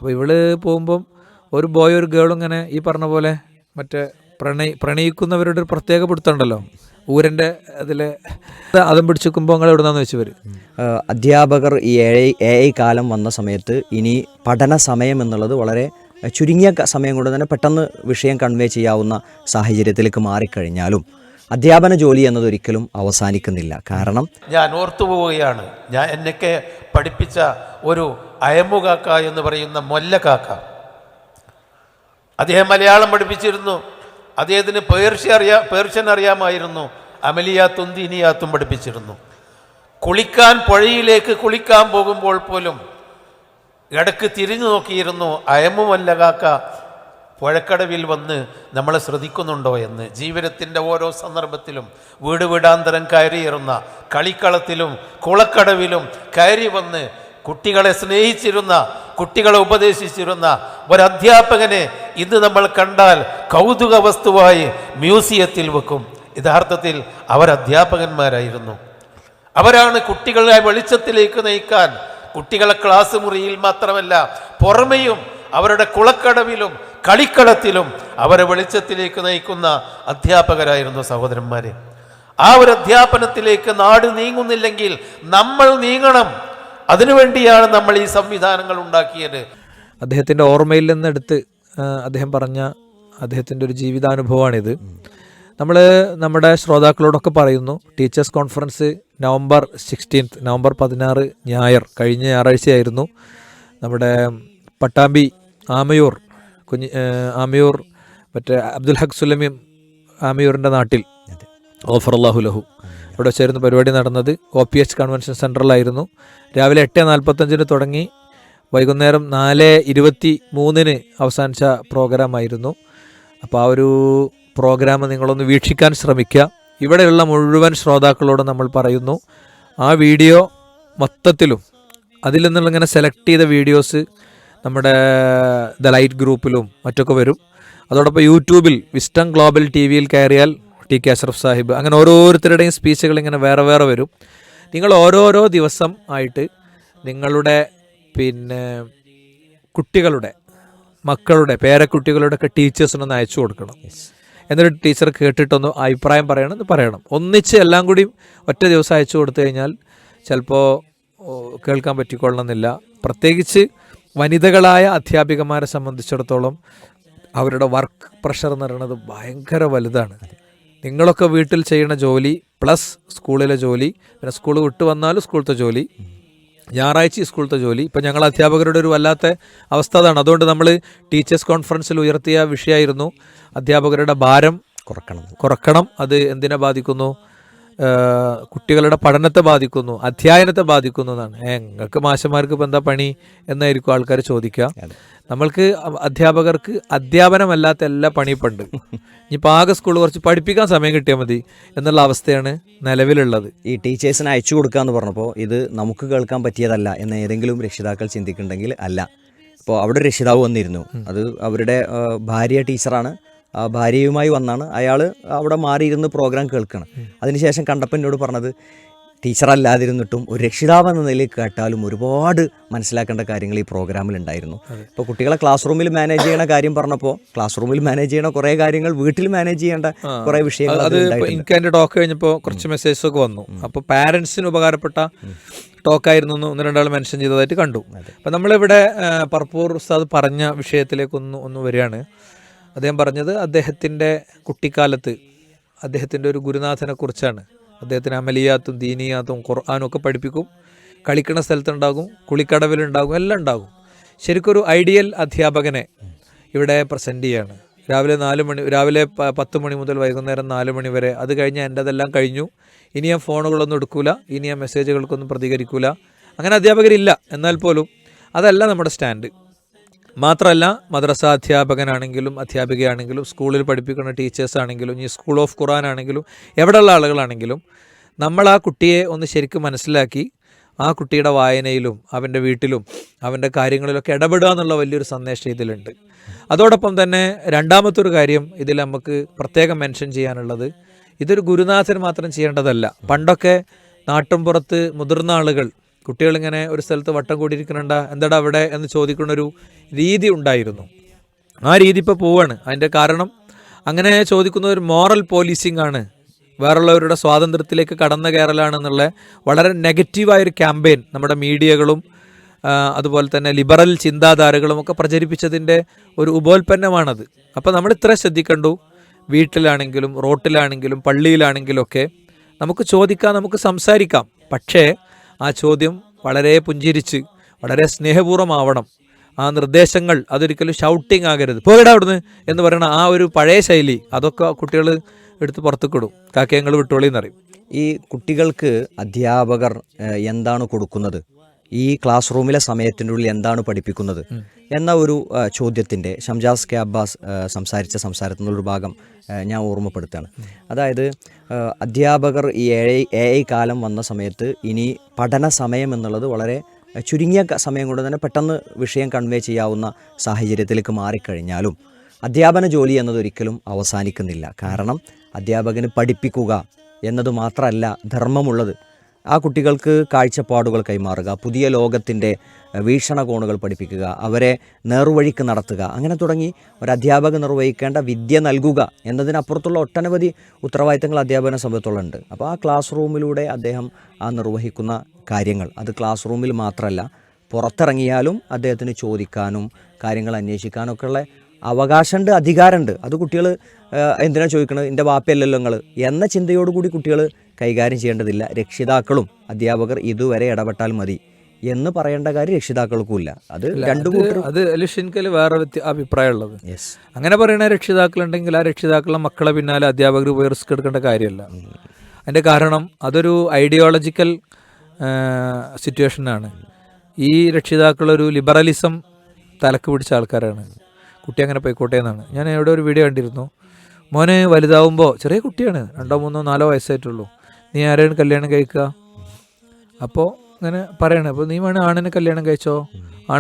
അപ്പോൾ ഇവള് പോകുമ്പം ഒരു ബോയ് ഒരു ഗേളും ഇങ്ങനെ ഈ പറഞ്ഞ പോലെ മറ്റേ പ്രണയിക്കുന്നവരുടെ ഒരു പ്രത്യേക പിടുത്തമുണ്ടല്ലോ, ഊരൻ്റെ അതിൽ അതും പിടിച്ചിരിക്കുമ്പോൾ നിങ്ങൾ എവിടുന്നാന്ന് വെച്ച് വരും. അധ്യാപകർ ഈ AI കാലം വന്ന സമയത്ത് ഇനി പഠന സമയം എന്നുള്ളത് വളരെ ചുരുങ്ങിയ സമയം കൊണ്ട് തന്നെ പെട്ടെന്ന് വിഷയം കൺവേ ചെയ്യാവുന്ന സാഹചര്യത്തിലേക്ക് മാറിക്കഴിഞ്ഞാലും അധ്യാപന ജോലി എന്നതൊരിക്കലും അവസാനിക്കുന്നില്ല. കാരണം ഞാൻ ഓർത്തുപോവുകയാണ്, എന്നൊക്കെ പഠിപ്പിച്ച ഒരു അയമുകാക്ക എന്ന് പറയുന്ന മൊല്ലക്കാക്ക. അദ്ദേഹം മലയാളം പഠിപ്പിച്ചിരുന്നു. അദ്ദേഹത്തിന് പേർഷ്യൻ അറിയാമായിരുന്നു. അമലിയാത്തും ദീനിയാത്തും പഠിപ്പിച്ചിരുന്നു. പുഴയിലേക്ക് കുളിക്കാൻ പോകുമ്പോൾ പോലും ഇടക്ക് തിരിഞ്ഞു നോക്കിയിരുന്നു. അയമുമല്ലകാക്ക പുഴക്കടവിൽ വന്ന് നമ്മളെ ശ്രദ്ധിക്കുന്നുണ്ടോ എന്ന്. ജീവിതത്തിൻ്റെ ഓരോ സന്ദർഭത്തിലും വീടാന്തരം കയറിയിരുന്ന, കളിക്കളത്തിലും കുളക്കടവിലും കയറി വന്ന് കുട്ടികളെ സ്നേഹിച്ചിരുന്ന, കുട്ടികളെ ഉപദേശിച്ചിരുന്ന ഒരധ്യാപകനെ ഇന്ന് നമ്മൾ കണ്ടാൽ കൗതുക വസ്തുവായി മ്യൂസിയത്തിൽ വെക്കും. യഥാർത്ഥത്തിൽ അവർ അധ്യാപകന്മാരായിരുന്നു. അവരാണ് കുട്ടികളെ വെളിച്ചത്തിലേക്ക് നയിക്കാൻ, കുട്ടികളെ ക്ലാസ് മുറിയിൽ മാത്രമല്ല പുറമെയും അവരുടെ കുളക്കടവിലും കളിക്കളത്തിലും അവരെ വെളിച്ചത്തിലേക്ക് നയിക്കുന്ന അധ്യാപകരായിരുന്നു സഹോദരന്മാരെ. ആ ഒരു അധ്യാപനത്തിലേക്ക് നാട് നീങ്ങുന്നില്ലെങ്കിൽ നമ്മൾ നീങ്ങണം. അതിനുവേണ്ടിയാണ് നമ്മൾ ഈ സംവിധാനങ്ങൾ ഉണ്ടാക്കിയത്. അദ്ദേഹത്തിൻ്റെ ഓർമ്മയിൽ നിന്നെടുത്ത് അദ്ദേഹം പറഞ്ഞ അദ്ദേഹത്തിൻ്റെ ഒരു ജീവിതാനുഭവമാണിത്. നമ്മൾ നമ്മുടെ ശ്രോതാക്കളോടൊക്കെ പറയുന്നു, ടീച്ചേഴ്സ് കോൺഫറൻസ് നവംബർ 16 ഞായർ, കഴിഞ്ഞ ഞായറാഴ്ചയായിരുന്നു. നമ്മുടെ പട്ടാമ്പി ആമയൂർ മറ്റേ അബ്ദുൽ ഹഖ് സുലമി ആമയൂറിൻ്റെ നാട്ടിൽ ഓഫറല്ലാഹു ലഹു ഇവിടെ വെച്ചായിരുന്നു പരിപാടി നടന്നത്. OPH കൺവെൻഷൻ സെൻറ്ററിലായിരുന്നു. രാവിലെ 8:45 തുടങ്ങി വൈകുന്നേരം 4:23 അവസാനിച്ച പ്രോഗ്രാമായിരുന്നു. അപ്പോൾ ആ ഒരു പ്രോഗ്രാം നിങ്ങളൊന്ന് വീക്ഷിക്കാൻ ശ്രമിക്കുക. ഇവിടെയുള്ള മുഴുവൻ ശ്രോതാക്കളോട് നമ്മൾ പറയുന്നു, ആ വീഡിയോ മൊത്തത്തിലും അതിൽ നിന്നുള്ള ഇങ്ങനെ സെലക്ട് ചെയ്ത വീഡിയോസ് നമ്മുടെ ദ ലൈറ്റ് ഗ്രൂപ്പിലും മറ്റൊക്കെ വരും. അതോടൊപ്പം യൂട്യൂബിൽ വിസ്റ്റം ഗ്ലോബൽ TV കയറിയാൽ TK അഷ്റഫ് സാഹിബ്, അങ്ങനെ ഓരോരുത്തരുടെയും സ്പീച്ചുകൾ ഇങ്ങനെ വേറെ വേറെ വരും. നിങ്ങൾ ഓരോരോ ദിവസം ആയിട്ട് നിങ്ങളുടെ കുട്ടികളുടെ മക്കളുടെ പേരക്കുട്ടികളുടെ ഒക്കെ ടീച്ചേഴ്സിനൊന്ന് അയച്ചു കൊടുക്കണം. എന്നിട്ട് ടീച്ചർ കേട്ടിട്ടൊന്ന് അഭിപ്രായം പറയണം. ഒന്നിച്ച് എല്ലാം കൂടി ഒറ്റ ദിവസം അയച്ചു കൊടുത്തു കഴിഞ്ഞാൽ ചിലപ്പോൾ കേൾക്കാൻ പറ്റിക്കൊള്ളണമെന്നില്ല. പ്രത്യേകിച്ച് വനിതകളായ അധ്യാപികമാരെ സംബന്ധിച്ചിടത്തോളം അവരുടെ വർക്ക് പ്രഷർ എന്ന് പറയുന്നത് ഭയങ്കര വലുതാണ്. നിങ്ങളൊക്കെ വീട്ടിൽ ചെയ്യുന്ന ജോലി പ്ലസ് സ്കൂളിലെ ജോലി, പിന്നെ സ്കൂൾ വിട്ട് വന്നാലും സ്കൂളത്തെ ജോലി, ഞായറാഴ്ച സ്കൂളത്തെ ജോലി. ഇപ്പം ഞങ്ങൾ അധ്യാപകരുടെ ഒരു വല്ലാത്ത അവസ്ഥ അതാണ്. അതുകൊണ്ട് നമ്മൾ ടീച്ചേഴ്സ് കോൺഫറൻസിൽ ഉയർത്തിയ വിഷയമായിരുന്നു അധ്യാപകരുടെ ഭാരം കുറക്കണം. അത് എന്തിനെ ബാധിക്കുന്നു? കുട്ടികളുടെ പഠനത്തെ ബാധിക്കുന്നു, അധ്യയനത്തെ ബാധിക്കുന്നു എന്നാണ്. നിങ്ങൾക്ക് മാഷന്മാർക്ക് ഇപ്പം എന്താ പണി എന്നായിരിക്കും ആൾക്കാർ ചോദിക്കുക. നമ്മൾക്ക് അധ്യാപകർക്ക് അധ്യാപനമല്ലാത്ത എല്ലാ പണിയുണ്ട്. ഇനിയിപ്പോൾ ആകെ സ്കൂൾ കുറച്ച് പഠിപ്പിക്കാൻ സമയം കിട്ടിയാൽ മതി എന്നുള്ള അവസ്ഥയാണ് നിലവിലുള്ളത്. ഈ ടീച്ചേഴ്സിന് അയച്ചു കൊടുക്കുക എന്ന് പറഞ്ഞപ്പോൾ ഇത് നമുക്ക് കേൾക്കാൻ പറ്റിയതല്ല എന്ന് ഏതെങ്കിലും രക്ഷിതാക്കൾ ചിന്തിക്കുന്നുണ്ടെങ്കിൽ അല്ല. ഇപ്പോൾ അവിടെ രക്ഷിതാവ് വന്നിരുന്നു, അത് അവരുടെ ഭാര്യ ടീച്ചറാണ്. ആ ഭാര്യയുമായി വന്നാണ് അയാൾ അവിടെ മാറിയിരുന്ന് പ്രോഗ്രാം കേൾക്കണം. അതിനുശേഷം കണ്ടപ്പോൾ എന്നോട് പറഞ്ഞത്, ടീച്ചറല്ലാതിരുന്നിട്ടും ഒരു രക്ഷിതാവ് എന്ന നിലയിൽ കേട്ടാലും ഒരുപാട് മനസ്സിലാക്കേണ്ട കാര്യങ്ങൾ ഈ പ്രോഗ്രാമിൽ ഉണ്ടായിരുന്നു. ഇപ്പോൾ കുട്ടികളെ ക്ലാസ് റൂമിൽ മാനേജ് ചെയ്യണ കാര്യം പറഞ്ഞപ്പോൾ ക്ലാസ് റൂമിൽ മാനേജ് ചെയ്യണ കുറേ കാര്യങ്ങൾ വീട്ടിൽ മാനേജ് ചെയ്യേണ്ട കുറേ വിഷയങ്ങൾ എനിക്ക് എൻ്റെ ടോക്ക് കഴിഞ്ഞപ്പോൾ കുറച്ച് മെസ്സേജസ് ഒക്കെ വന്നു. അപ്പോൾ പാരൻസിന് ഉപകാരപ്പെട്ട ടോക്കായിരുന്നു എന്ന് 1-2 മെൻഷൻ ചെയ്തതായിട്ട് കണ്ടു. അപ്പം നമ്മളിവിടെ പറപ്പൂർ ഉസ്താദ് പറഞ്ഞ വിഷയത്തിലേക്ക് ഒന്ന് വരികയാണ്. അദ്ദേഹം പറഞ്ഞത് അദ്ദേഹത്തിൻ്റെ കുട്ടിക്കാലത്ത് അദ്ദേഹത്തിൻ്റെ ഒരു ഗുരുനാഥനെ കുറിച്ചാണ്. അദ്ദേഹത്തിന് അമലിയാത്തും ദീനിയാത്തും ഖുർആനും ഒക്കെ പഠിപ്പിക്കും. കളിക്കണ സ്ഥലത്തുണ്ടാകും, കുളിക്കടവിലുണ്ടാകും, എല്ലാം ഉണ്ടാകും. ശരിക്കൊരു ഐഡിയൽ അധ്യാപകനെ ഇവിടെ പ്രസൻറ്റ് ചെയ്യാണ്. രാവിലെ 10 മണി മുതൽ വൈകുന്നേരം 4 മണി വരെ. അത് കഴിഞ്ഞ് എൻ്റെതെല്ലാം കഴിഞ്ഞു, ഇനി ഞാൻ ഫോണുകളൊന്നും എടുക്കൂല, ഇനി ഞാൻ മെസ്സേജുകൾക്കൊന്നും പ്രതികരിക്കൂല. അങ്ങനെ അധ്യാപകരില്ല. എന്നാൽ പോലും അതല്ല നമ്മുടെ സ്റ്റാൻഡ്. മാത്രമല്ല മദ്രസ അധ്യാപകനാണെങ്കിലും അധ്യാപികയാണെങ്കിലും സ്കൂളിൽ പഠിപ്പിക്കുന്ന ടീച്ചേഴ്സ് ആണെങ്കിലും ഈ സ്കൂൾ ഓഫ് ഖുർആൻ ആണെങ്കിലും എവിടെയുള്ള ആളുകളാണെങ്കിലും നമ്മൾ ആ കുട്ടിയെ ഒന്ന് ശരിക്കും മനസ്സിലാക്കി ആ കുട്ടിയുടെ വായനയിലും അവൻ്റെ വീട്ടിലും അവൻ്റെ കാര്യങ്ങളിലൊക്കെ ഇടപെടുക എന്നുള്ള വലിയൊരു സന്ദേശം ഇതിലുണ്ട്. അതോടൊപ്പം തന്നെ രണ്ടാമത്തൊരു കാര്യം ഇതിൽ നമുക്ക് പ്രത്യേകം മെൻഷൻ ചെയ്യാനുള്ളത്, ഇതൊരു ഗുരുനാഥൻ മാത്രം ചെയ്യേണ്ടതല്ല. പണ്ടൊക്കെ നാട്ടിൻപുറത്ത് മുതിർന്ന ആളുകൾ കുട്ടികളിങ്ങനെ ഒരു സ്ഥലത്ത് വട്ടം കൂടിയിരിക്കണണ്ട, എന്താടാ അവിടെ എന്ന് ചോദിക്കുന്നൊരു രീതി ഉണ്ടായിരുന്നു. ആ രീതി ഇപ്പോൾ പോവാണ്. അതിൻ്റെ കാരണം അങ്ങനെ ചോദിക്കുന്ന ഒരു മോറൽ പോലീസിംഗ് ആണ്, വേറുള്ളവരുടെ സ്വാതന്ത്ര്യത്തിലേക്ക് കടന്നു കയറലാണെന്നുള്ള വളരെ നെഗറ്റീവായൊരു ക്യാമ്പയിൻ നമ്മുടെ മീഡിയകളും അതുപോലെ തന്നെ ലിബറൽ ചിന്താധാരകളും ഒക്കെ പ്രചരിപ്പിച്ചതിൻ്റെ ഒരു ഉപോൽപ്പന്നമാണത്. അപ്പോൾ നമ്മൾ ഇത്ര ശ്രദ്ധിക്കണ്ടു, വീട്ടിലാണെങ്കിലും റോട്ടിലാണെങ്കിലും പള്ളിയിലാണെങ്കിലും ഒക്കെ നമുക്ക് ചോദിക്കാം, നമുക്ക് സംസാരിക്കാം. പക്ഷേ ആ ചോദ്യം വളരെ പുഞ്ചിരിച്ച് വളരെ സ്നേഹപൂർവ്വമാവണം. ആ നിർദ്ദേശങ്ങൾ അതൊരിക്കലും ഷൗട്ടിങ് ആകരുത്, പോയിടാ അവിടുന്ന് എന്ന് പറയുന്ന ആ ഒരു പഴയ ശൈലി അതൊക്കെ കുട്ടികൾ എടുത്ത് പുറത്തേക്കിടും. കാക്കയങ്ങൾ വിട്ടോളിന്ന് പറയും. ഈ കുട്ടികൾക്ക് അധ്യാപകർ എന്താണ് കൊടുക്കുന്നത്, ഈ ക്ലാസ് റൂമിലെ സമയത്തിൻ്റെ ഉള്ളിൽ എന്താണ് പഠിപ്പിക്കുന്നത് എന്ന ഒരു ചോദ്യത്തിൻ്റെ ഷംജാസ് കെ അബ്ബാസ് സംസാരിച്ച സംസാരത്തിൽ നിന്നൊരു ഭാഗം ഞാൻ ഓർമ്മപ്പെടുത്തുകയാണ്. അതായത് അധ്യാപകർ ഈ AI കാലം വന്ന സമയത്ത് ഇനി പഠന സമയം എന്നുള്ളത് വളരെ ചുരുങ്ങിയ സമയം കൊണ്ട് തന്നെ പെട്ടെന്ന് വിഷയം കൺവേ ചെയ്യാവുന്ന സാഹചര്യത്തിലേക്ക് മാറിക്കഴിഞ്ഞാലും അധ്യാപന ജോലി എന്നതൊരിക്കലും അവസാനിക്കുന്നില്ല. കാരണം അധ്യാപകന് പഠിപ്പിക്കുക എന്നത് മാത്രമല്ല ധർമ്മമുള്ളത്, ആ കുട്ടികൾക്ക് കാഴ്ചപ്പാടുകൾ കൈമാറുക, പുതിയ ലോകത്തിൻ്റെ വീക്ഷണകോണുകൾ പഠിപ്പിക്കുക, അവരെ നേർവഴിക്ക് നടത്തുക, അങ്ങനെ തുടങ്ങി ഒരു അധ്യാപകൻ നിർവഹിക്കേണ്ട വിദ്യ നൽകുക എന്നതിനപ്പുറത്തുള്ള ഒട്ടനവധി ഉത്തരവാദിത്തങ്ങൾ അധ്യാപകനെ സംബന്ധിച്ചുള്ളുണ്ട്. അപ്പോൾ ആ ക്ലാസ് റൂമിലൂടെ അദ്ദേഹം ആ നിർവഹിക്കുന്ന കാര്യങ്ങൾ അത് ക്ലാസ് റൂമിൽ മാത്രമല്ല പുറത്തിറങ്ങിയാലും അദ്ദേഹത്തിന് ചോദിക്കാനും കാര്യങ്ങൾ അന്വേഷിക്കാനൊക്കെയുള്ള അവകാശമുണ്ട്, അധികാരമുണ്ട്. അത് കുട്ടികൾ എന്തിനാണ് ചോദിക്കുന്നത്, എൻ്റെ വാപ്പയല്ലല്ലോ നിങ്ങൾ എന്ന ചിന്തയോടുകൂടി കുട്ടികൾ കൈകാര്യം ചെയ്യേണ്ടതില്ല. രക്ഷിതാക്കളും അധ്യാപകർ ഇതുവരെ ഇടപെട്ടാൽ മതി എന്ന് പറയേണ്ട കാര്യം രക്ഷിതാക്കൾക്കുമില്ല. അത് രണ്ടു കൂട്ടരും അത് ലിഷിൻകല് വേറെ അഭിപ്രായമുള്ളത്. അങ്ങനെ പറയുന്ന രക്ഷിതാക്കളുണ്ടെങ്കിൽ ആ രക്ഷിതാക്കളുടെ മക്കളെ പിന്നാലെ അധ്യാപകർ പോയി റിസ്ക് എടുക്കേണ്ട കാര്യമല്ല. അതിൻ്റെ കാരണം അതൊരു ഐഡിയോളജിക്കൽ സിറ്റുവേഷനാണ്. ഈ രക്ഷിതാക്കളൊരു ലിബറലിസം തലക്ക് പിടിച്ച ആൾക്കാരാണ്. കുട്ടി അങ്ങനെ പോയിക്കോട്ടെ എന്നാണ്. ഞാൻ എവിടെ ഒരു വീഡിയോ കണ്ടിരുന്നു, മോന് വലുതാവുമ്പോൾ, ചെറിയ കുട്ടിയാണ്, 2, 3, 4 വയസ്സായിട്ടുള്ളൂ, നീ ആരെയാണ് കല്യാണം കഴിക്കുക? അപ്പോൾ അങ്ങനെ പറയണേ, അപ്പോൾ നീ വേണേൽ ആണിനെ കല്യാണം കഴിച്ചോ,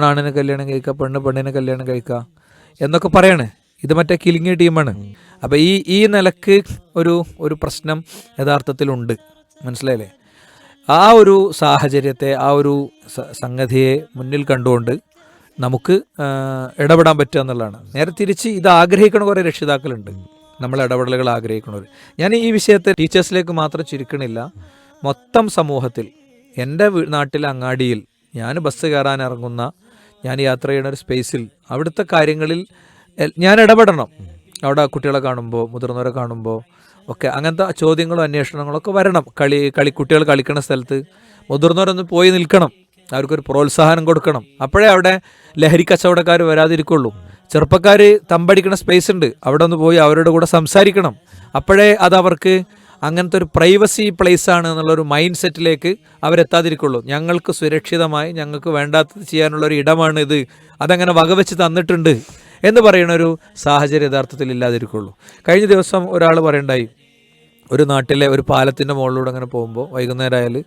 ആണിനെ കല്യാണം കഴിക്കുക, പെണ്ണിനെ കല്യാണം കഴിക്കുക എന്നൊക്കെ പറയണേ. ഇത് മറ്റേ കിലിങ്ങിയ ടീമാണ്. അപ്പോൾ ഈ നിലക്ക് ഒരു പ്രശ്നം യഥാർത്ഥത്തിലുണ്ട്, മനസ്സിലായില്ലേ? ആ ഒരു സാഹചര്യത്തെ, ആ ഒരു സംഗതിയെ മുന്നിൽ കണ്ടുകൊണ്ട് നമുക്ക് ഇടപെടാൻ പറ്റുക എന്നുള്ളതാണ്. നേരെ തിരിച്ച് ഇത് ആഗ്രഹിക്കുന്ന കുറേ രക്ഷിതാക്കളുണ്ട്, നമ്മൾ ഇടപെടലുകൾ ആഗ്രഹിക്കുന്നവർ. ഞാൻ ഈ വിഷയത്തെ ടീച്ചേഴ്സിലേക്ക് മാത്രം ചുരുക്കണില്ല, മൊത്തം സമൂഹത്തിൽ. എൻ്റെ നാട്ടിലെ അങ്ങാടിയിൽ ഞാൻ ബസ് കയറാൻ ഇറങ്ങുന്ന, ഞാൻ യാത്ര ചെയ്യുന്ന ഒരു സ്പേസിൽ അവിടുത്തെ കാര്യങ്ങളിൽ ഞാൻ ഇടപെടണം. അവിടെ കുട്ടികളെ കാണുമ്പോൾ, മുതിർന്നവരെ കാണുമ്പോൾ ഒക്കെ അങ്ങനത്തെ ചോദ്യങ്ങളും അന്വേഷണങ്ങളൊക്കെ വരണം. കുട്ടികൾ കളിക്കുന്ന സ്ഥലത്ത് മുതിർന്നവരൊന്ന് പോയി നിൽക്കണം, അവർക്കൊരു പ്രോത്സാഹനം കൊടുക്കണം. അപ്പോഴേ അവിടെ ലഹരി കച്ചവടക്കാർ വരാതിരിക്കുള്ളൂ. ചെറുപ്പക്കാർ തമ്പടിക്കുന്ന സ്പേസ് ഉണ്ട്, അവിടെ ഒന്ന് പോയി അവരുടെ കൂടെ സംസാരിക്കണം. അപ്പോഴേ അതവർക്ക് അങ്ങനത്തെ ഒരു പ്രൈവസി പ്ലേസ് ആണ് എന്നുള്ളൊരു മൈൻഡ് സെറ്റിലേക്ക് അവരെത്താതിരിക്കുള്ളൂ. ഞങ്ങൾക്ക് സുരക്ഷിതമായി ഞങ്ങൾക്ക് വേണ്ടാത്തത് ചെയ്യാനുള്ളൊരു ഇടമാണ് ഇത്, അതങ്ങനെ വകവെച്ച് തന്നിട്ടുണ്ട് എന്ന് പറയുന്നൊരു സാഹചര്യം യഥാർത്ഥത്തിൽ ഇല്ലാതിരിക്കുള്ളൂ. കഴിഞ്ഞ ദിവസം ഒരാൾ പറയണ്ടായി, ഒരു നാട്ടിലെ ഒരു പാലത്തിൻ്റെ മുകളിലൂടെ അങ്ങനെ പോകുമ്പോൾ വൈകുന്നേരം ആയാൽ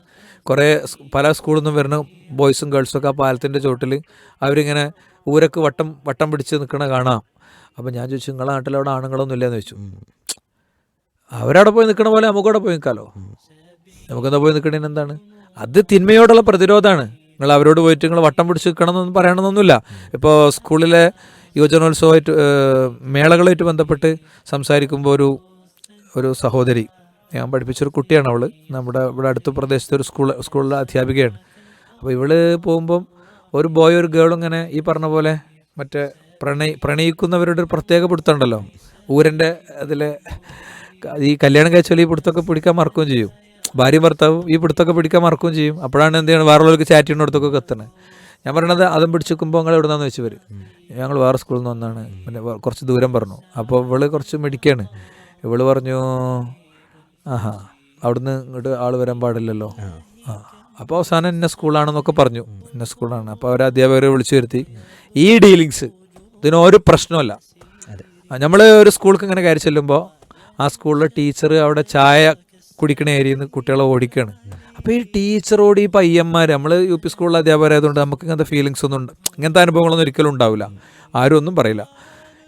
കുറേ പല സ്കൂളിൽ നിന്നും വരുന്ന ബോയ്സും ഗേൾസൊക്കെ ആ പാലത്തിൻ്റെ ചോട്ടിൽ അവരിങ്ങനെ ഊരക്ക് വട്ടം പിടിച്ച് നിൽക്കണ കാണാം. അപ്പോൾ ഞാൻ ചോദിച്ചു, നിങ്ങളുടെ നാട്ടിലവിടെ ആണുങ്ങളൊന്നും ഇല്ലയെന്ന് ചോദിച്ചു. അവരവിടെ പോയി നിൽക്കണ പോലെ നമുക്കവിടെ പോയി നിൽക്കാമല്ലോ, നമുക്കെന്താ പോയി നിൽക്കണേന് എന്താണ്? അത് തിന്മയോടുള്ള പ്രതിരോധമാണ്. നിങ്ങൾ അവരോട് പോയിട്ട് നിങ്ങൾ വട്ടം പിടിച്ച് നിൽക്കണമെന്നൊന്നും പറയണമെന്നൊന്നുമില്ല. ഇപ്പോൾ സ്കൂളിലെ യുവജനോത്സവമായിട്ട് മേളകളായിട്ട് ബന്ധപ്പെട്ട് സംസാരിക്കുമ്പോൾ ഒരു സഹോദരി, ഞാൻ പഠിപ്പിച്ചൊരു കുട്ടിയാണ്, അവൾ നമ്മുടെ ഇവിടെ അടുത്ത പ്രദേശത്തെ ഒരു സ്കൂളിലെ അധ്യാപികയാണ്. അപ്പോൾ ഇവള് പോകുമ്പം ഒരു ബോയ് ഒരു ഗേളും ഇങ്ങനെ ഈ പറഞ്ഞ പോലെ മറ്റേ പ്രണയിക്കുന്നവരുടെ ഒരു പ്രത്യേക പിടുത്തമുണ്ടല്ലോ, ഊരൻ്റെ അതിലെ ഈ കല്യാണം കഴിച്ചാൽ ഈ പിടുത്തൊക്കെ പിടിക്കാൻ മറക്കുകയും ചെയ്യും. ഭാര്യ ഭർത്താവും ഈ പിടുത്തൊക്കെ പിടിക്കാൻ മറക്കുകയും ചെയ്യും. അപ്പോഴാണ് എന്ത് ചെയ്യണം, വേറുള്ളവർക്ക് ചാറ്റ് ചെയ്യുന്നിടത്തൊക്കെ എത്തണത്. ഞാൻ പറയണത് അതും പിടിച്ചിരിക്കുമ്പോൾ നിങ്ങൾ എവിടെ നിന്നാന്ന് വെച്ച് വരും, ഞങ്ങൾ വേറെ സ്കൂളിൽ നിന്ന് വന്നാണ്, പിന്നെ കുറച്ച് ദൂരം പറഞ്ഞു. അപ്പോൾ ഇവള് കുറച്ച് മെഡിക്കാണ്. ഇവള് പറഞ്ഞു, ആഹാ അവിടുന്ന് ഇങ്ങോട്ട് ആൾ വരാൻ പാടില്ലല്ലോ. അപ്പോൾ അവസാനം ഇന്ന സ്കൂളാണെന്നൊക്കെ പറഞ്ഞു, ഇന്ന സ്കൂളാണ്. അപ്പോൾ അവർ അധ്യാപകരെ വിളിച്ചു വരുത്തി. ഈ ഡീലിങ്സ് ഇതിനൊരു പ്രശ്നമല്ല. നമ്മൾ ഒരു സ്കൂൾക്ക് ഇങ്ങനെ കയറി ചെല്ലുമ്പോൾ ആ സ്കൂളിലെ ടീച്ചർ അവിടെ ചായ കുടിക്കണ ഏരിയയിൽ നിന്ന് കുട്ടികളെ ഓടിക്കുകയാണ്. അപ്പോൾ ഈ ടീച്ചറോട് ഈ പയ്യന്മാർ, നമ്മൾ UP സ്കൂളിലെ അധ്യാപകരായതുകൊണ്ട് നമുക്ക് ഇങ്ങനത്തെ ഫീലിങ്സ് ഒന്നും ഇങ്ങനത്തെ അനുഭവങ്ങളൊന്നും ഒരിക്കലും ഉണ്ടാവില്ല, ആരും ഒന്നും പറയില്ല.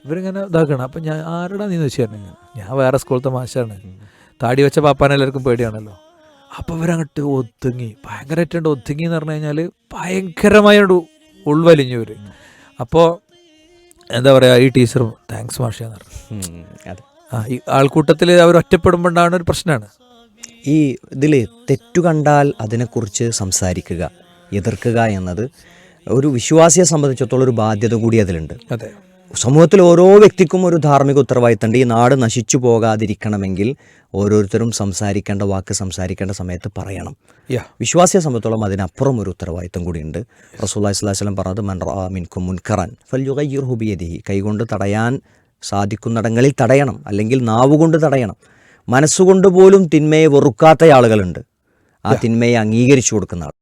ഇവരിങ്ങനെ ഇതാക്കണം. അപ്പം ഞാൻ ആരുടെ നീന്ന് വെച്ചായിരുന്നു, ഞാൻ വേറെ സ്കൂളത്തെ മാഷാണ്, താടി വെച്ച പാപ്പാനെ എല്ലാവർക്കും പേടിയാണല്ലോ. അപ്പോൾ അവരങ്ങോട്ട് ഒതുങ്ങി, ഭയങ്കരമായിട്ടുണ്ട് ഒതുങ്ങി എന്ന് പറഞ്ഞു കഴിഞ്ഞാൽ ഭയങ്കരമായോട് ഉൾവലിഞ്ഞവർ. അപ്പോൾ എന്താ പറയുക, ഈ ടീച്ചറും താങ്ക്സ് മാഷെന്ന് പറഞ്ഞു. അതെ, ഈ ആൾക്കൂട്ടത്തിൽ അവർ ഒറ്റപ്പെടുമ്പോണ്ടാകുന്ന ഒരു പ്രശ്നമാണ്. ഈ ഇതിൽ തെറ്റു കണ്ടാൽ അതിനെക്കുറിച്ച് സംസാരിക്കുക, എതിർക്കുക എന്നത് ഒരു വിശ്വാസിയെ സംബന്ധിച്ചിടത്തോളം ഒരു ബാധ്യത കൂടി അതിലുണ്ട്. അതെ, സമൂഹത്തിൽ ഓരോ വ്യക്തിക്കും ഒരു ധാർമ്മിക ഉത്തരവാദിത്തമുണ്ട്. ഈ നാട് നശിച്ചു പോകാതിരിക്കണമെങ്കിൽ ഓരോരുത്തരും സംസാരിക്കേണ്ട വാക്ക് സംസാരിക്കേണ്ട സമയത്ത് പറയണം. വിശ്വാസിയെ സംബന്ധിച്ചോളം അതിനപ്പുറം ഒരു ഉത്തരവാദിത്തം കൂടിയുണ്ട്. റസൂലുള്ളാഹി സ്വല്ലല്ലാഹു അലൈഹി വസല്ലം പറഞ്ഞത് മൻ റഅ മിൻകും മുൻകറൻ ഫൽയുഗയ്യിർഹു ബിയദിഹി, കൈകൊണ്ട് തടയാൻ സാധിക്കുന്നിടങ്ങളിൽ തടയണം, അല്ലെങ്കിൽ നാവുകൊണ്ട് തടയണം. മനസ്സുകൊണ്ട് പോലും തിന്മയെ വെറുക്കാത്ത ആളുകളുണ്ട്, ആ തിന്മയെ അംഗീകരിച്ചു കൊടുക്കുന്ന ആൾ.